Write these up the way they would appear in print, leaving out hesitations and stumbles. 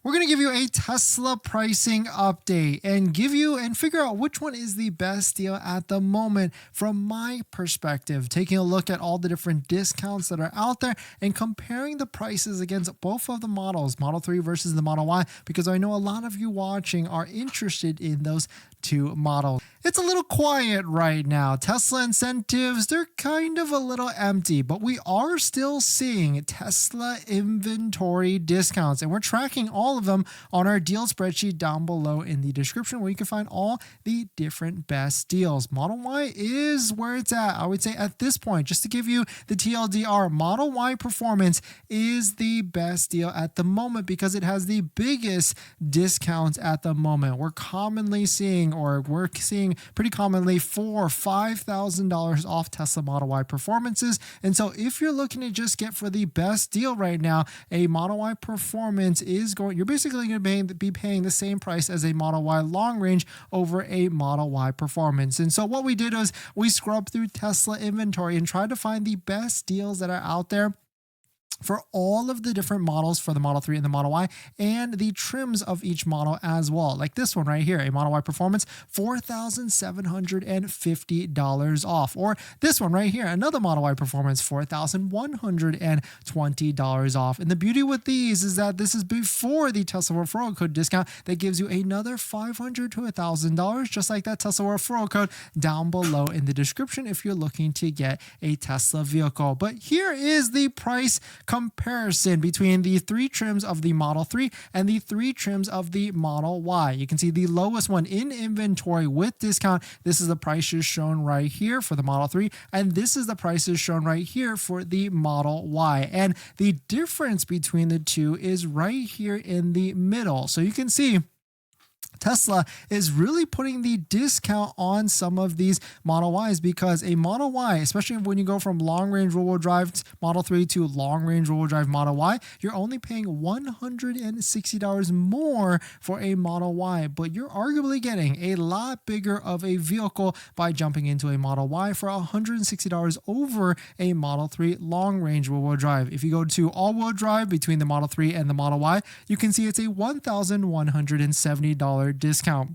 We're going to give you a Tesla pricing update and figure out which one is the best deal at the moment from my perspective, taking a look at all the different discounts that are out there and comparing the prices against both of the models, Model 3 versus the Model Y, because I know a lot of you watching are interested in those two models. It's a little quiet right now. Tesla incentives, they're kind of a little empty, but we are still seeing Tesla inventory discounts, and we're tracking all of them on our deal spreadsheet down below in the description, where you can find all the different best deals. Model Y is where it's at. I would say at this point, just to give you the TLDR, Model Y Performance is the best deal at the moment because it has the biggest discounts at the moment. We're seeing pretty commonly $4,000 or $5,000 off Tesla Model Y Performances. And so if you're looking to just get for the best deal right now, a Model Y Performance you're basically going to be paying the same price as a Model Y long range over a Model Y Performance. And so what we did was we scrubbed through Tesla inventory and tried to find the best deals that are out there for all of the different models for the Model 3 and the Model Y, and the trims of each model as well. Like this one right here, a Model Y Performance, $4,750 off. Or this one right here, another Model Y Performance, $4,120 off. And the beauty with these is that this is before the Tesla referral code discount that gives you another $500 to $1,000, just like that Tesla referral code down below in the description if you're looking to get a Tesla vehicle. But here is the price comparison between the three trims of the Model 3 and the three trims of the Model Y. You can see the lowest one in inventory with discount. This is the prices shown right here for the Model 3, and this is the prices shown right here for the Model Y. And the difference between the two is right here in the middle. So you can see Tesla is really putting the discount on some of these Model Ys, because a Model Y, especially when you go from long-range rear-wheel drive Model 3 to long-range rear-wheel drive Model Y, you're only paying $160 more for a Model Y, but you're arguably getting a lot bigger of a vehicle by jumping into a Model Y for $160 over a Model 3 long-range rear-wheel drive. If you go to all-wheel drive between the Model 3 and the Model Y, you can see it's a $1,170 discount.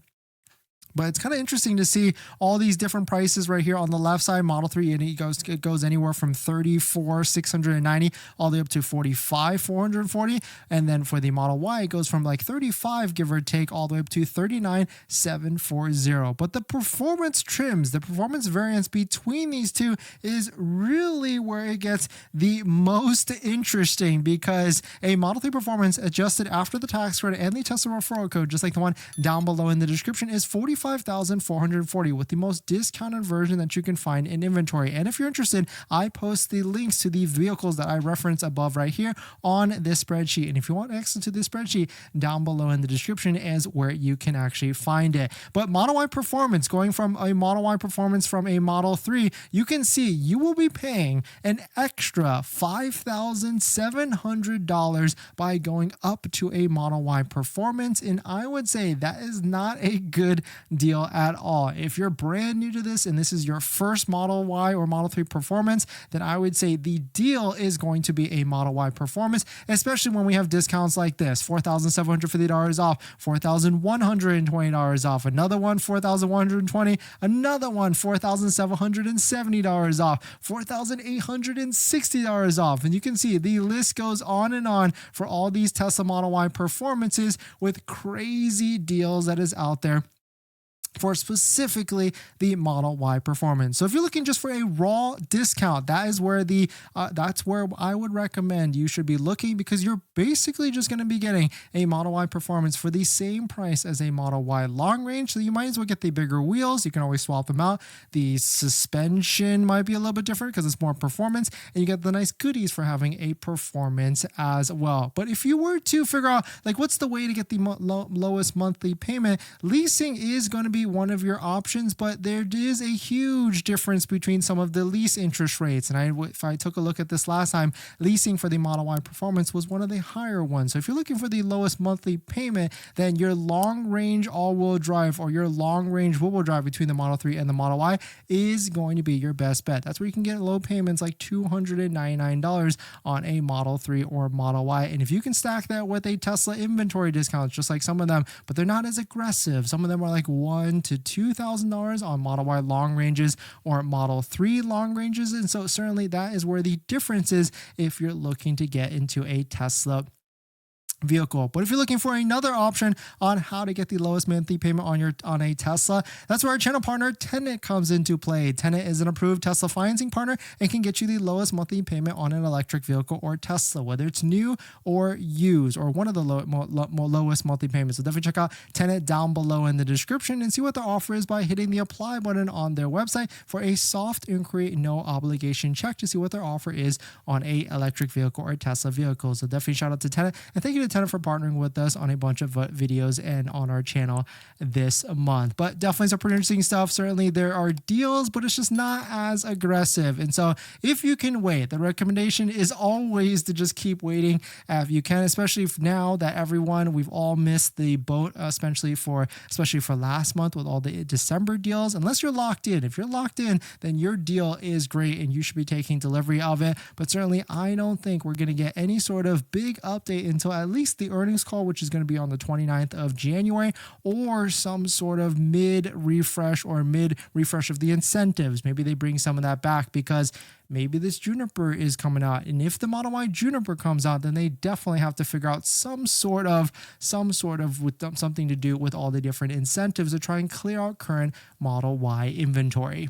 But it's kind of interesting to see all these different prices right here on the left side. Model 3, and it goes anywhere from $34,690 all the way up to $45,440. And then for the Model Y, it goes from like $35, give or take, all the way up to $39,740. But the performance trims, the performance variance between these two is really where it gets the most interesting, because a Model 3 Performance adjusted after the tax credit and the Tesla referral code, just like the one down below in the description, is $45,440 with the most discounted version that you can find in inventory. And if you're interested, I post the links to the vehicles that I reference above right here on this spreadsheet. And if you want access to this spreadsheet, down below in the description is where you can actually find it. But Model Y Performance, going from a Model Y Performance from a Model 3, you can see you will be paying an extra $5,700 by going up to a Model Y Performance. And I would say that is not a good deal at all. If you're brand new to this and this is your first Model Y or Model 3 Performance, then I would say the deal is going to be a Model Y Performance, especially when we have discounts like this: $4,750 off, $4,120 off, another one $4,120, another one $4,770 off, $4,860 off. And you can see the list goes on and on for all these Tesla Model Y Performances with crazy deals that is out there for specifically the Model Y Performance. So if you're looking just for a raw discount, that is where that's where I would recommend you should be looking, because you're basically just going to be getting a Model Y Performance for the same price as a Model Y long range. So you might as well get the bigger wheels. You can always swap them out. The suspension might be a little bit different because it's more performance, and you get the nice goodies for having a performance as well. But if you were to figure out like what's the way to get the lowest monthly payment, leasing is going to be be one of your options, but there is a huge difference between some of the lease interest rates. And if I took a look at this last time, leasing for the Model Y Performance was one of the higher ones. So if you're looking for the lowest monthly payment, then your long range all-wheel drive or your long range wheel drive between the Model 3 and the Model Y is going to be your best bet. That's where you can get low payments like $299 on a Model 3 or Model Y. And if you can stack that with a Tesla inventory discount, just like some of them, but they're not as aggressive. Some of them are like $1,000 to $2,000 on Model Y long ranges or Model 3 long ranges. And so certainly that is where the difference is if you're looking to get into a Tesla vehicle. But if you're looking for another option on how to get the lowest monthly payment on a Tesla, that's where our channel partner Tenant comes into play. Tenant is an approved Tesla financing partner and can get you the lowest monthly payment on an electric vehicle or Tesla, whether it's new or used, or one of the lowest monthly payments. So definitely check out Tenant down below in the description and see what the offer is by hitting the apply button on their website for a soft inquiry, no obligation check to see what their offer is on a electric vehicle or Tesla vehicle. So definitely shout out to Tenant, and thank you to Tenant for partnering with us on a bunch of videos and on our channel this month. But definitely some pretty interesting stuff. Certainly there are deals, but it's just not as aggressive. And so if you can wait, the recommendation is always to just keep waiting if you can, especially now that we've all missed the boat, especially for last month with all the December deals. Unless you're locked in. If you're locked in, then your deal is great and you should be taking delivery of it. But certainly I don't think we're going to get any sort of big update until at least the earnings call, which is going to be on the 29th of January, or some sort of mid refresh of the incentives. Maybe they bring some of that back because maybe this Juniper is coming out. And if the Model Y Juniper comes out, then they definitely have to figure out something to do with all the different incentives to try and clear out current Model Y inventory.